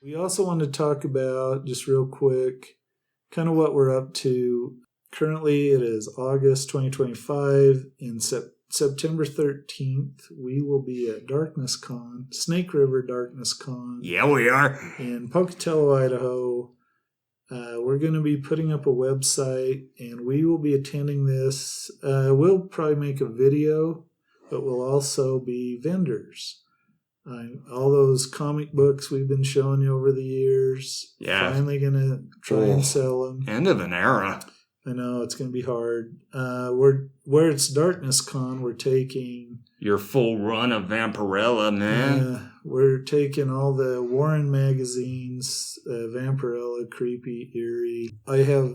We also want to talk about, just real quick, kind of what we're up to. Currently, it is August 2025. In September 13th, we will be at Darkness Con, Snake River Darkness Con. Yeah, we are. In Pocatello, Idaho. We're going to be putting up a website, and we will be attending this. We'll probably make a video, but we'll also be vendors. All those comic books we've been showing you over the years. Yeah. Finally going to try and sell them. End of an era. I know, it's going to be hard. Where it's Darkness Con, we're taking... Your full run of Vampirella, man. We're taking all the Warren magazines, Vampirella, Creepy, Eerie. I have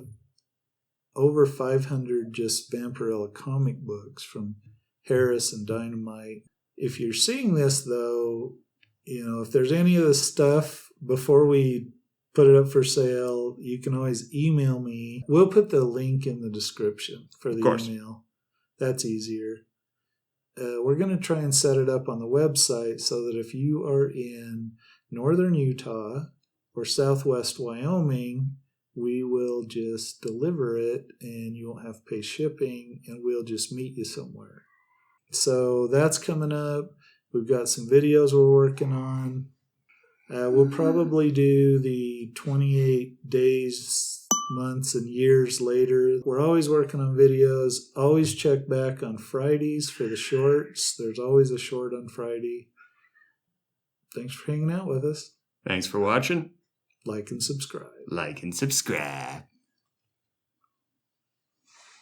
over 500 just Vampirella comic books from Harris and Dynamite. If you're seeing this, though, if there's any of this stuff, before we put it up for sale, you can always email me. We'll put the link in the description for the email. That's easier. We're going to try and set it up on the website so that if you are in northern Utah or southwest Wyoming, we will just deliver it and you won't have to pay shipping, and we'll just meet you somewhere. So that's coming up. We've got some videos we're working on. We'll probably do the 28 days, months, and years later. We're always working on videos. Always check back on Fridays for the shorts. There's always a short on Friday. Thanks for hanging out with us. Thanks for watching. Like and subscribe. Like and subscribe.